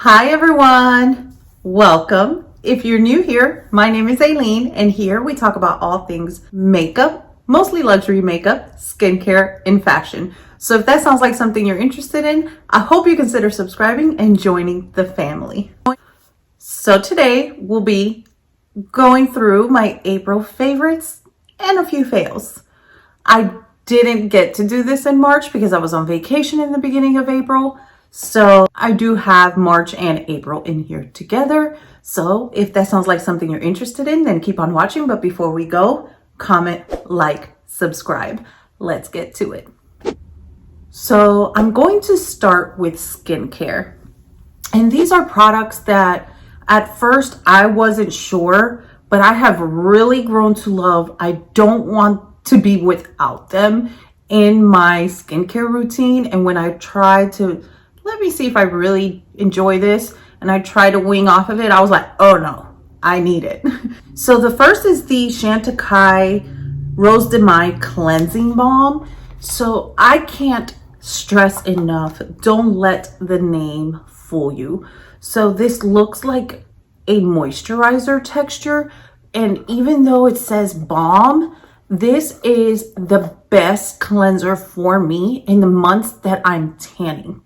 Hi everyone, welcome. If you're new here, my name is Aileen and here we talk about all things makeup, mostly luxury makeup, skincare, and fashion. So if that sounds like something you're interested in, I hope you consider subscribing and joining the family. So today we'll be going through my April favorites and a few fails. I didn't get to do this in March because I was on vacation in the beginning of April. So I do have March and April in here together. So if that sounds like something you're interested in, then keep on watching. But before we go, comment, like, subscribe. Let's get to it. So I'm going to start with skincare. And these are products that at first I wasn't sure, but I have really grown to love. I don't want to be without them in my skincare routine. And when I try to let me see if I really enjoy this, and I try to wing off of it, I was like, oh no, I need it. So the first is the Chantecaille Rose de Mai Cleansing Balm. So I can't stress enough, don't let the name fool you. So this looks like a moisturizer texture, and even though it says balm, this is the best cleanser for me in the months that I'm tanning.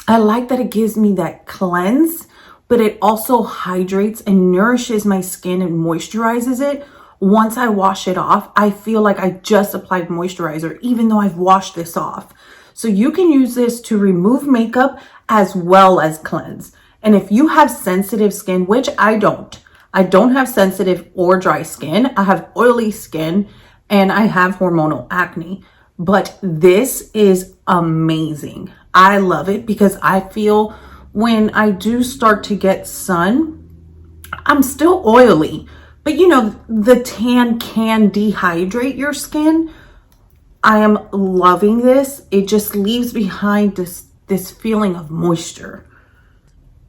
I like that it gives me that cleanse, but it also hydrates and nourishes my skin and moisturizes it. Once I wash it off, I feel like I just applied moisturizer, even though I've washed this off. So you can use this to remove makeup as well as cleanse. And if you have sensitive skin, which I don't have sensitive or dry skin. I have oily skin and I have hormonal acne, but this is amazing. I love it because I feel when I do start to get sun, I'm still oily, but you know, the tan can dehydrate your skin. I am loving this. It just leaves behind this feeling of moisture.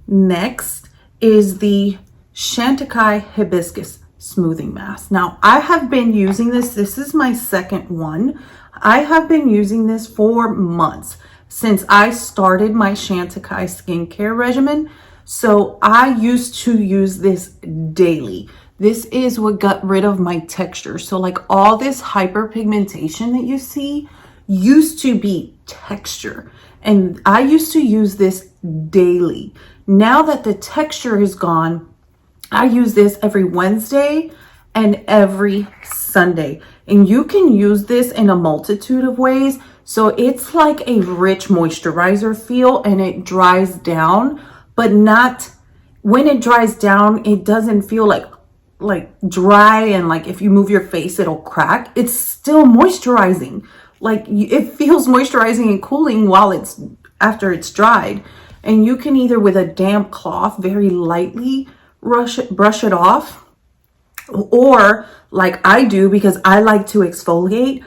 Next is the Chantecaille Hibiscus Smoothing Mask. Now, I have been using this. This is my second one. I have been using this for months since I started my Chantecaille skincare regimen. So I used to use this daily. This is what got rid of my texture. So like all this hyperpigmentation that you see used to be texture. And I used to use this daily. Now that the texture is gone, I use this every Wednesday and every Sunday. And you can use this in a multitude of ways. So it's like a rich moisturizer feel, and it dries down, but not when it dries down, it doesn't feel like dry and like if you move your face, it'll crack. It's still moisturizing. Like it feels moisturizing and cooling while after it's dried. And you can either with a damp cloth very lightly brush it off, or like I do, because I like to exfoliate,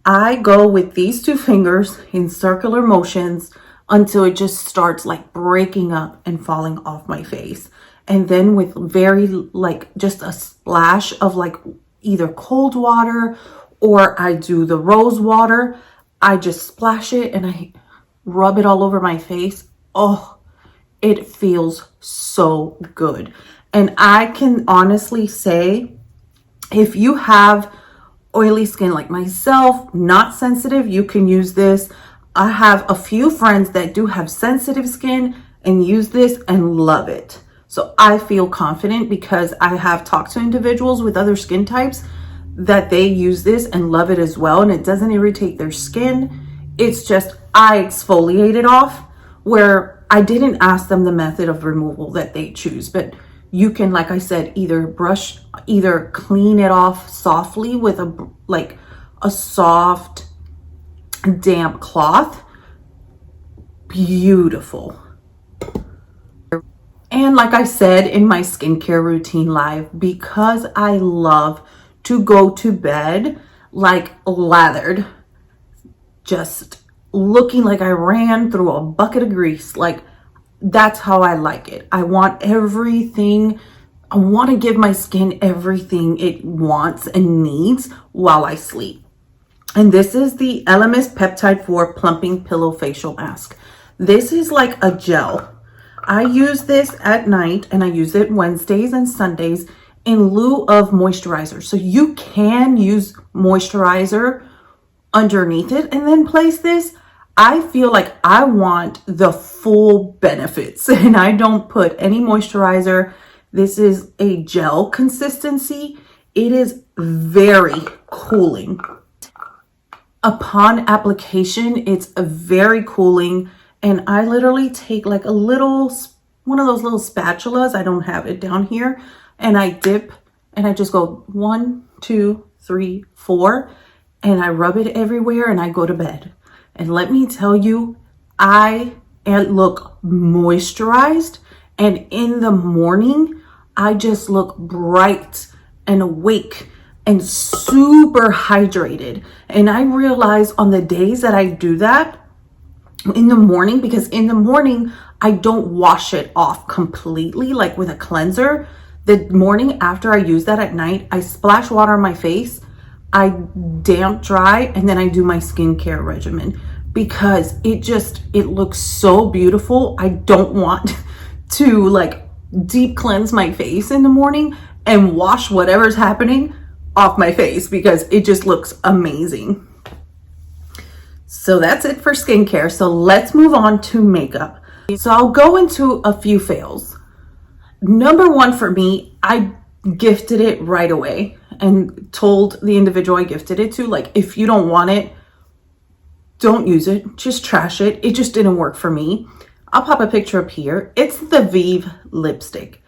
I go with these two fingers in circular motions until it just starts like breaking up and falling off my face. And then with very like just a splash of like either cold water, or I do the rose water, I just splash it and I rub it all over my face. Oh, it feels so good. And I can honestly say, if you have oily skin like myself, not sensitive, you can use this. I have a few friends that do have sensitive skin and use this and love it. So I feel confident because I have talked to individuals with other skin types that they use this and love it as well. And it doesn't irritate their skin. It's just, I exfoliate it off, where I didn't ask them the method of removal that they choose, but you can, like I said, either clean it off softly with a soft damp cloth. Beautiful. And like I said in my skincare routine live, because I love to go to bed like lathered, just looking like I ran through a bucket of grease, like that's how I like it. I want everything. I want to give my skin everything it wants and needs while I sleep. And this is the LMS Peptide 4 Plumping Pillow Facial Mask. This is like a gel. I use this at night, and I use it Wednesdays and Sundays in lieu of moisturizer. So you can use moisturizer underneath it and then place this. I feel like I want the full benefits, and I don't put any moisturizer. This is a gel consistency. It is very cooling. Upon application, it's very cooling, and I literally take like a little, one of those little spatulas, I don't have it down here, and I dip, and I just go 1, 2, 3, 4, and I rub it everywhere, and I go to bed. And let me tell you, I look moisturized, and in the morning, I just look bright and awake and super hydrated. And I realize on the days that I do that in the morning, because in the morning, I don't wash it off completely, like with a cleanser. The morning after I use that at night, I splash water on my face, I damp dry, and then I do my skincare regimen, because it looks so beautiful. I don't want to like deep cleanse my face in the morning and wash whatever's happening off my face, because it just looks amazing. So that's it for skincare. So let's move on to makeup. So I'll go into a few fails. Number one for me, I gifted it right away and told the individual I gifted it to, like, if you don't want it, don't use it, just trash it. It just didn't work for me. I'll pop a picture up here. It's the Vive lipstick.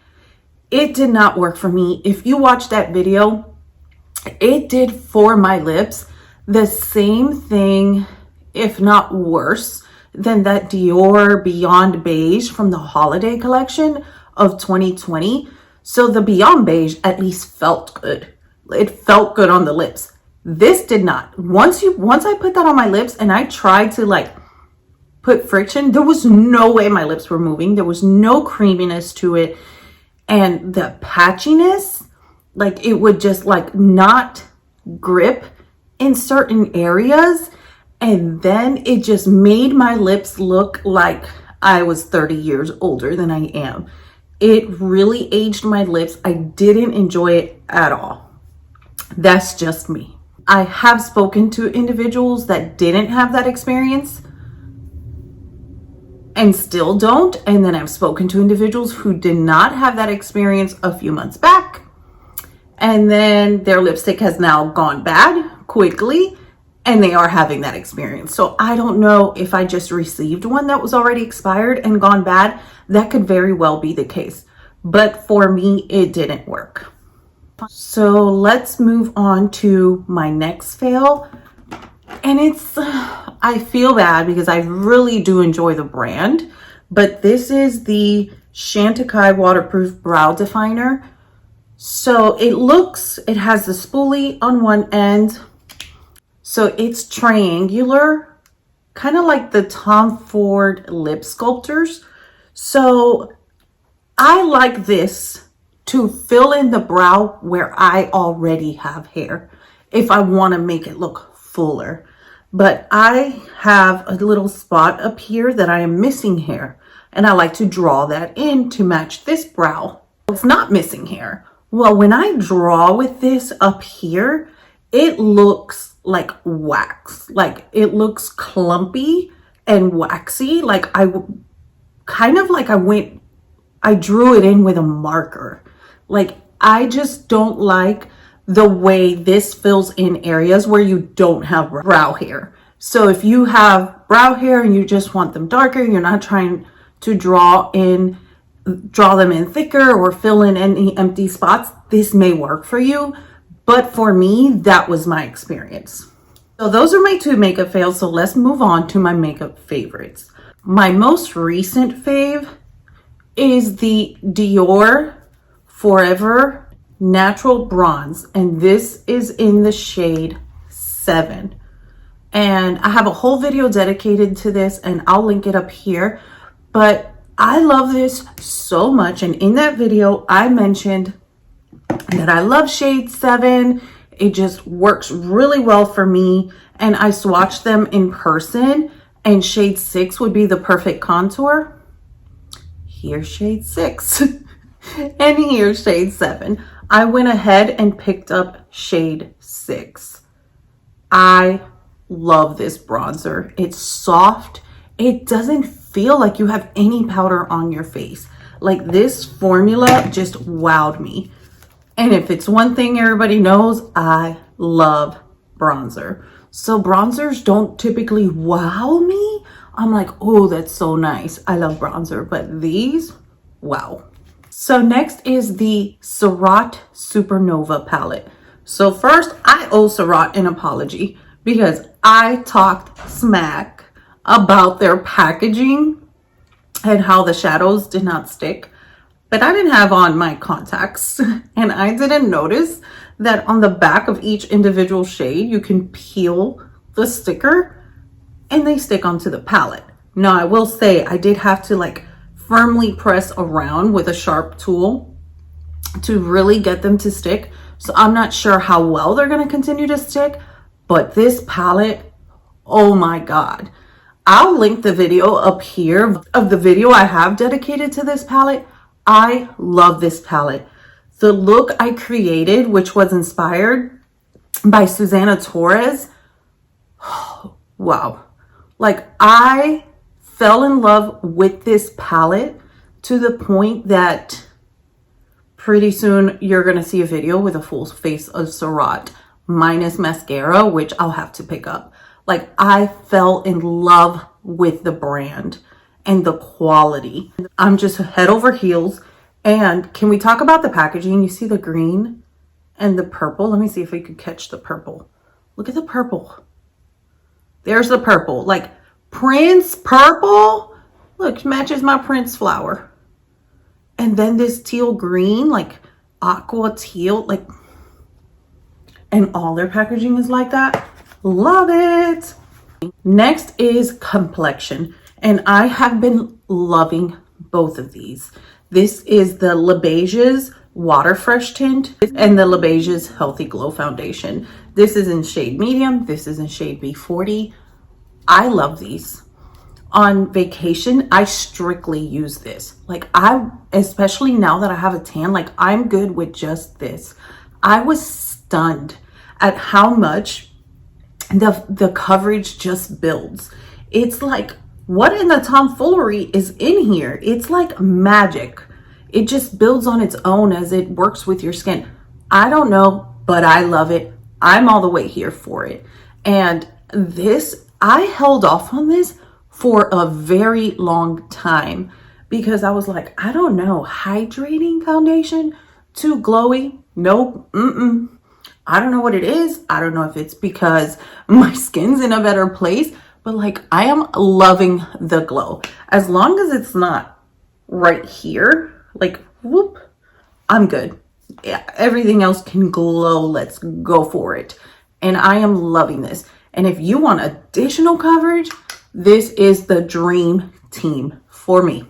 It did not work for me. If you watch that video, it did for my lips the same thing, if not worse, than that Dior Beyond Beige from the holiday collection of 2020. So the Beyond Beige at least felt good. It felt good on the lips. This did not. Once I put that on my lips and I tried to like put friction, there was no way my lips were moving. There was no creaminess to it. And the patchiness, like it would just like not grip in certain areas. And then it just made my lips look like I was 30 years older than I am. It really aged my lips. I didn't enjoy it at all. That's just me. I have spoken to individuals that didn't have that experience and still don't. And then I've spoken to individuals who did not have that experience a few months back. And then their lipstick has now gone bad quickly, and they are having that experience. So I don't know if I just received one that was already expired and gone bad. That could very well be the case. But for me, it didn't work. So let's move on to my next fail. And I feel bad because I really do enjoy the brand, but this is the Chantecaille Waterproof Brow Definer. So it has the spoolie on one end. So it's triangular, kind of like the Tom Ford lip sculptors. So I like this to fill in the brow where I already have hair, if I want to make it look fuller. But I have a little spot up here that I am missing hair, and I like to draw that in to match this brow. It's not missing hair. Well, when I draw with this up here, it looks like wax. Like it looks clumpy and waxy. Like I drew it in with a marker. Like I just don't like the way this fills in areas where you don't have brow hair. So if you have brow hair and you just want them darker, you're not trying to draw them in thicker or fill in any empty spots, this may work for you. But for me, that was my experience. So those are my two makeup fails. So let's move on to my makeup favorites. My most recent fave is the Dior Forever Natural Bronze. And this is in the shade 7. And I have a whole video dedicated to this, and I'll link it up here. But I love this so much. And in that video, I mentioned that I love shade 7. It just works really well for me. And I swatched them in person, and shade 6 would be the perfect contour. here's shade 6 and here's shade 7. I went ahead and picked up shade 6. I love this bronzer. It's soft. It doesn't feel like you have any powder on your face. Like, this formula just wowed me. And if it's one thing everybody knows, I love bronzer. So bronzers don't typically wow me. I'm like, oh, that's so nice. I love bronzer, but these, wow. So next is the Surratt Supernova palette. So first, I owe Surratt an apology because I talked smack about their packaging and how the shadows did not stick. But I didn't have on my contacts and I didn't notice that on the back of each individual shade, you can peel the sticker and they stick onto the palette. Now, I will say I did have to like firmly press around with a sharp tool to really get them to stick. So I'm not sure how well they're going to continue to stick, but this palette, oh my God. I'll link the video up here of the video I have dedicated to this palette. I love this palette. The look I created, which was inspired by Susana Torres, wow. Like, I fell in love with this palette to the point that pretty soon you're going to see a video with a full face of Surratt minus mascara, which I'll have to pick up. Like, I fell in love with the brand and the quality. I'm just head over heels. And can we talk about the packaging? You see the green and the purple. Let me see if we could catch the purple. Look at the purple. There's the purple, like Prince purple. Look, matches my Prince flower. And then this teal green, like aqua teal, like, and all their packaging is like that. Love it. Next is complexion. And I have been loving both of these. This is the Le Beige's Water Fresh Tint and the Le Beige's Healthy Glow Foundation. This is in shade medium. This is in shade B40. I love these. On vacation, I strictly use this. Like, especially now that I have a tan, like, I'm good with just this. I was stunned at how much the coverage just builds. It's like, what in the tomfoolery is in here? It's like magic. It just builds on its own as it works with your skin. I don't know, but I love it. I'm all the way here for it. And this, I held off on this for a very long time because I was like, I don't know, hydrating foundation, too glowy? Nope. I don't know what it is. I don't know if it's because my skin's in a better place, but like, I am loving the glow. As long as it's not right here, like, whoop, I'm good. Yeah, everything else can glow. Let's go for it. And I am loving this. And if you want additional coverage, this is the dream team for me.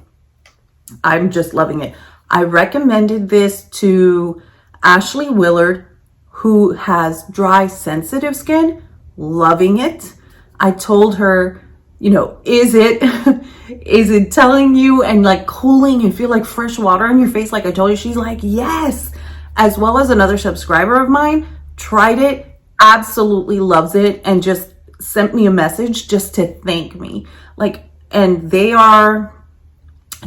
I'm just loving it. I recommended this to Ashley Willard, who has dry, sensitive skin, loving it. I told her, you know, is it telling you and like cooling and feel like fresh water on your face like I told you? She's like, yes. As well as another subscriber of mine tried it, absolutely loves it, and just sent me a message just to thank me. Like, and they are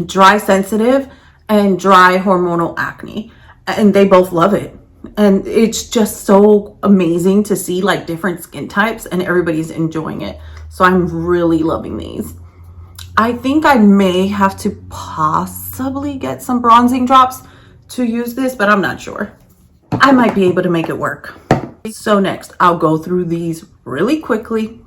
dry sensitive and dry hormonal acne, and they both love it. And it's just so amazing to see like different skin types and everybody's enjoying it. So I'm really loving these. I think I may have to possibly get some bronzing drops to use this, but I'm not sure. I might be able to make it work. So next, I'll go through these really quickly.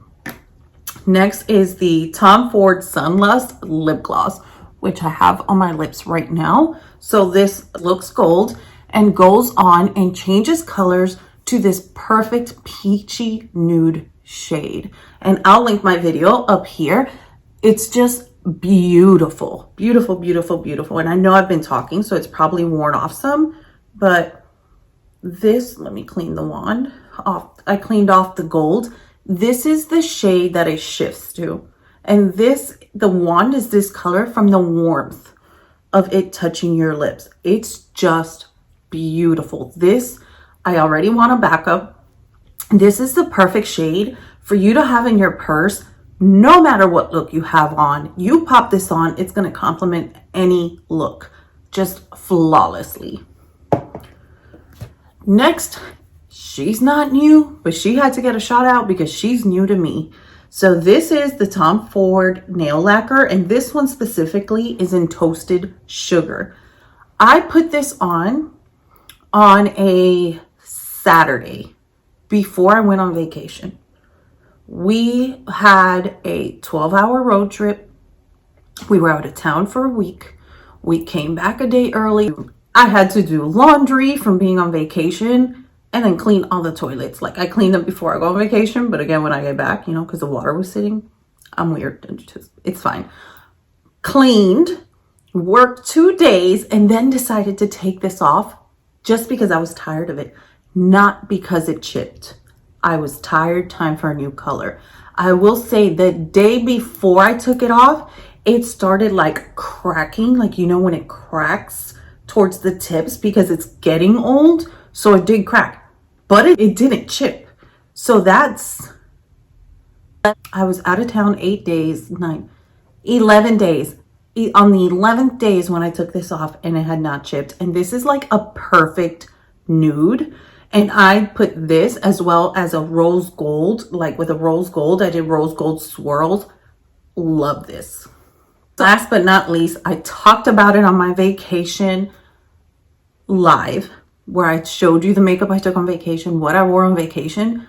Next is the Tom Ford SunLust lip gloss, which I have on my lips right now. So this looks gold and goes on and changes colors to this perfect peachy nude shade. And I'll link my video up here. It's just beautiful, beautiful, beautiful, beautiful. And I know I've been talking, so it's probably worn off some, but this, let me clean the wand off. I cleaned off the gold. This is the shade that it shifts to. And this, the wand is this color from the warmth. of it touching your lips. It's just beautiful. This, I already want a backup. This is the perfect shade for you to have in your purse. No matter what look you have on, you pop this on, it's going to complement any look just flawlessly. Next, she's not new, but she had to get a shout out because she's new to me. So this is the Tom Ford nail lacquer, and this one specifically is in toasted sugar. I put this on a Saturday before I went on vacation. We had a 12-hour road trip. We were out of town for a week. We came back a day early. I had to do laundry from being on vacation and then clean all the toilets. Like, I cleaned them before I go on vacation, but again, when I get back, you know, because the water was sitting, I'm weird. It's fine. Cleaned, worked 2 days, and then decided to take this off just because I was tired of it, not because it chipped. I was tired, time for a new color. I will say the day before I took it off, it started like cracking, like, you know, when it cracks towards the tips because it's getting old. So it did crack, but it didn't chip. So I was out of town 8 days, 11 days. On the 11th day is when I took this off and it had not chipped. And this is like a perfect nude. And I put this as well as a rose gold, like with a rose gold. I did rose gold swirls. Love this. Last but not least, I talked about it on my vacation live, where I showed you the makeup I took on vacation, what I wore on vacation.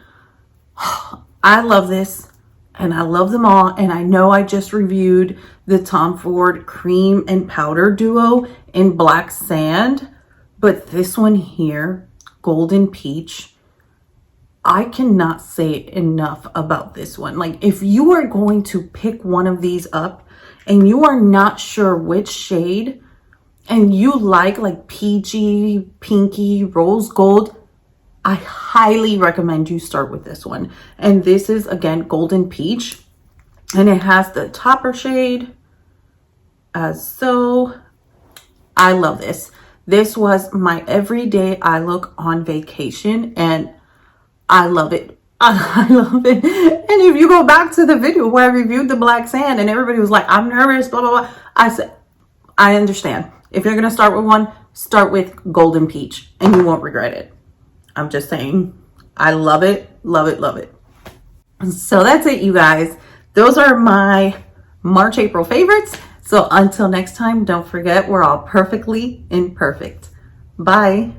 I love this, and I love them all. And I know I just reviewed the Tom Ford cream and powder duo in black sand, but this one here, golden peach, I cannot say enough about this one. Like, if you are going to pick one of these up and you are not sure which shade, and you like peachy, pinky, rose gold, I highly recommend you start with this one. And this is, again, golden peach, and it has the topper shade as so. I love this. This was my everyday eye look on vacation, and I love it. I love it. And if you go back to the video where I reviewed the black sand and everybody was like, I'm nervous, blah, blah, blah. I said, I understand. If you're going to start with one, start with golden peach and you won't regret it. I'm just saying, I love it, love it, love it. So that's it, you guys. Those are my March, April favorites. So until next time, don't forget, we're all perfectly imperfect. Bye.